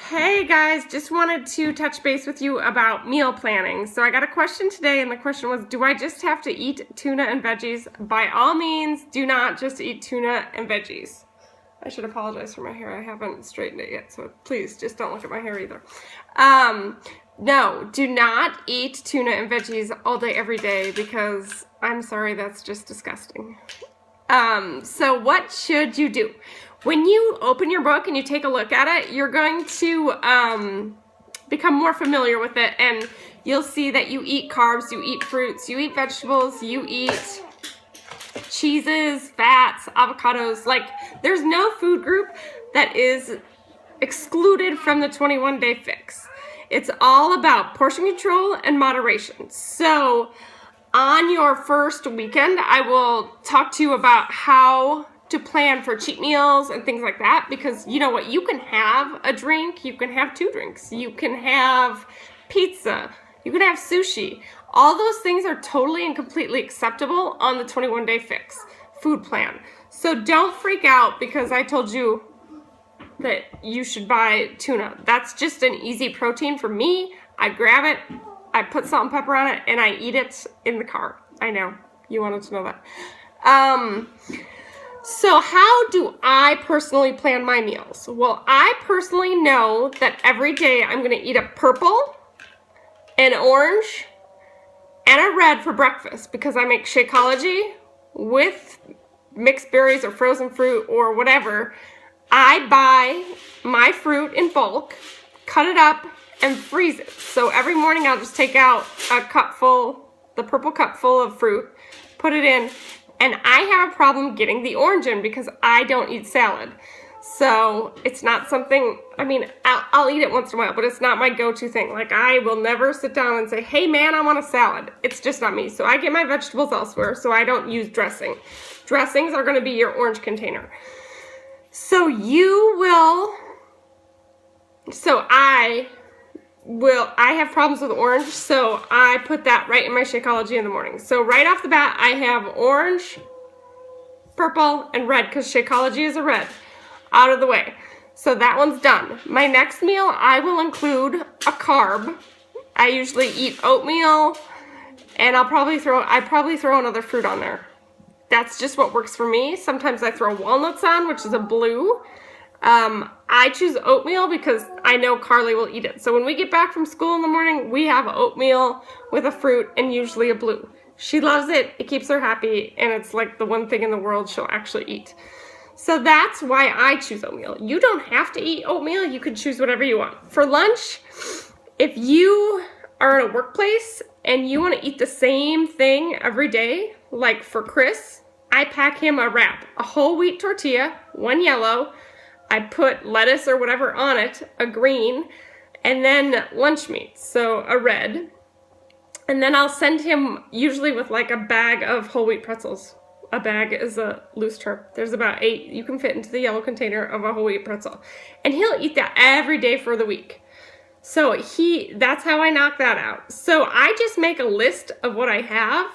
Hey guys, just wanted to touch base with you about meal planning. So I got a question today, and the question was, do I just have to eat tuna and veggies? By all means, do not just eat tuna and veggies. I should apologize for my hair. I haven't straightened it yet, so please just don't look at my hair either. No, do not eat tuna and veggies all day, every day, because I'm sorry, that's just disgusting. So what should you do? When you open your book and you take a look at it, you're going to become more familiar with it, and you'll see that you eat carbs, you eat fruits, you eat vegetables, you eat cheeses, fats, avocados. Like, there's no food group that is excluded from the 21-day fix. It's all about portion control and moderation. So on your first weekend, I will talk to you about how to plan for cheat meals and things like that, because you know what, you can have a drink, you can have 2 drinks, you can have pizza, you can have sushi. All those things are totally and completely acceptable on the 21-day fix food plan. So don't freak out because I told you that you should buy tuna. That's just an easy protein for me. I grab it, I put salt and pepper on it, and I eat it in the car. I know, you wanted to know that. So how do I personally plan my meals? Well, I personally know that every day I'm going to eat a purple, an orange, and a red for breakfast because I make Shakeology with mixed berries or frozen fruit or whatever. I buy my fruit in bulk, cut it up, and freeze it. So every morning I'll just take out a cupful, the purple cup full of fruit, put it in, and I have a problem getting the orange in because I don't eat salad. So it's not something, I mean, I'll eat it once in a while, but it's not my go-to thing. Like, I will never sit down and say, hey man, I want a salad. It's just not me. So I get my vegetables elsewhere, so I don't use dressing. Dressings are gonna be your orange container. So I have problems with orange, so I put that right in my Shakeology in the morning. So right off the bat, I have orange, purple, and red, because Shakeology is a red, out of the way. So that one's done. My next meal, I will include a carb. I usually eat oatmeal, and I probably throw another fruit on there. That's just what works for me. Sometimes I throw walnuts on, which is a blue. I choose oatmeal because I know Carly will eat it. So when we get back from school in the morning, we have oatmeal with a fruit and usually a blue. She loves it. It keeps her happy, and it's like the one thing in the world she'll actually eat. So that's why I choose oatmeal. You don't have to eat oatmeal. You can choose whatever you want. For lunch, if you are in a workplace and you want to eat the same thing every day, like for Chris, I pack him a wrap, a whole wheat tortilla, one yellow, I put lettuce or whatever on it, a green, and then lunch meat, so a red. And then I'll send him usually with like a bag of whole wheat pretzels. A bag is a loose term. There's about 8 you can fit into the yellow container of a whole wheat pretzel. And he'll eat that every day for the week. So that's how I knock that out. So I just make a list of what I have,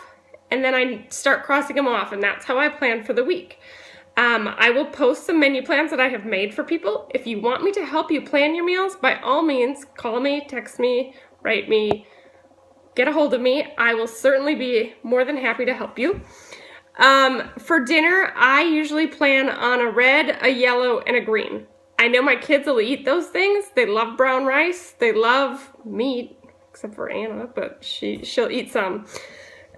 and then I start crossing them off, and that's how I plan for the week. I will post some menu plans that I have made for people. If you want me to help you plan your meals, by all means, call me, text me, write me, get a hold of me. I will certainly be more than happy to help you. For dinner, I usually plan on a red, a yellow, and a green. I know my kids will eat those things. They love brown rice. They love meat, except for Anna, but she'll eat some.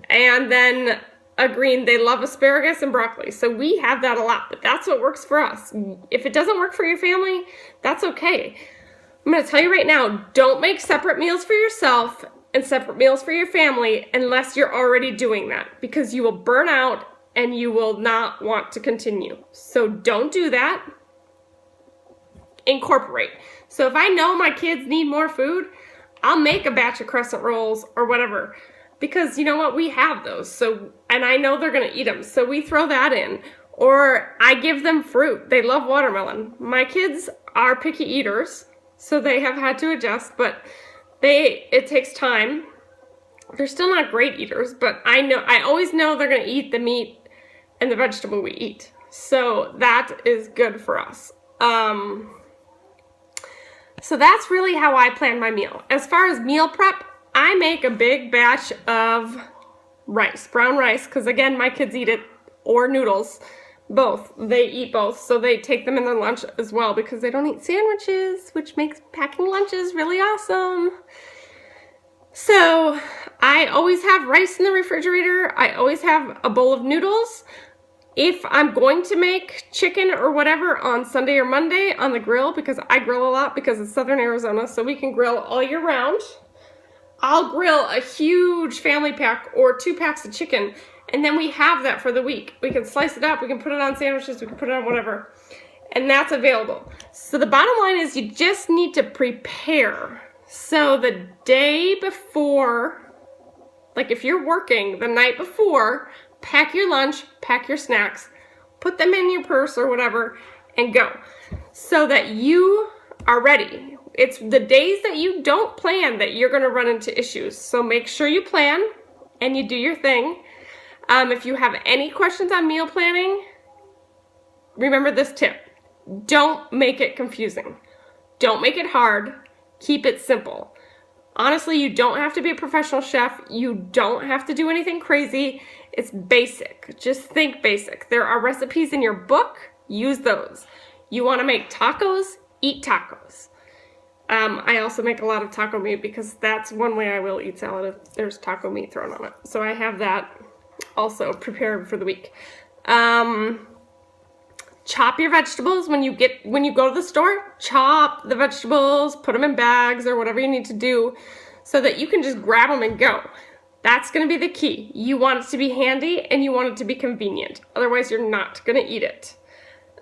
And then a green, they love asparagus and broccoli. So we have that a lot, but that's what works for us. If it doesn't work for your family, that's okay. I'm going to tell you right now, don't make separate meals for yourself and separate meals for your family unless you're already doing that, because you will burn out and you will not want to continue. So don't do that. Incorporate. So if I know my kids need more food, I'll make a batch of crescent rolls or whatever, because you know what, we have those. So, and I know they're going to eat them, so we throw that in. Or I give them fruit. They love watermelon. My kids are picky eaters, so they have had to adjust, but it takes time. They're still not great eaters, but I always know they're going to eat the meat and the vegetable we eat. So that is good for us. So that's really how I plan my meal. As far as meal prep, I make a big batch of rice, brown rice, because again, my kids eat it, or noodles, both. They eat both, so they take them in their lunch as well because they don't eat sandwiches, which makes packing lunches really awesome. So I always have rice in the refrigerator. I always have a bowl of noodles. If I'm going to make chicken or whatever on Sunday or Monday on the grill, because I grill a lot because it's Southern Arizona, so we can grill all year round, I'll grill a huge family pack or 2 packs of chicken, and then we have that for the week. We can slice it up, we can put it on sandwiches, we can put it on whatever, and that's available. So the bottom line is you just need to prepare. So the day before, like if you're working the night before, pack your lunch, pack your snacks, put them in your purse or whatever, and go. So that you are ready. It's the days that you don't plan that you're gonna run into issues. So make sure you plan and you do your thing. If you have any questions on meal planning, remember this tip. Don't make it confusing. Don't make it hard. Keep it simple. Honestly, you don't have to be a professional chef. You don't have to do anything crazy. It's basic. Just think basic. There are recipes in your book. Use those. You want to make tacos? Eat tacos. I also make a lot of taco meat because that's one way I will eat salad if there's taco meat thrown on it. So I have that also prepared for the week. Chop your vegetables when you go to the store. Chop the vegetables, put them in bags or whatever you need to do so that you can just grab them and go. That's going to be the key. You want it to be handy and you want it to be convenient. Otherwise, you're not going to eat it.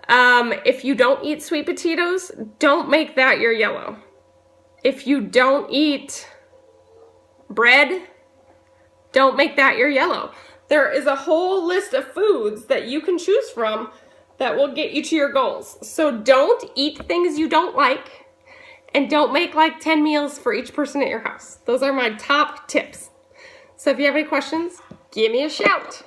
If you don't eat sweet potatoes, don't make that your yellow. If you don't eat bread, don't make that your yellow. There is a whole list of foods that you can choose from that will get you to your goals. So don't eat things you don't like, and don't make like 10 meals for each person at your house. Those are my top tips. So if you have any questions, give me a shout.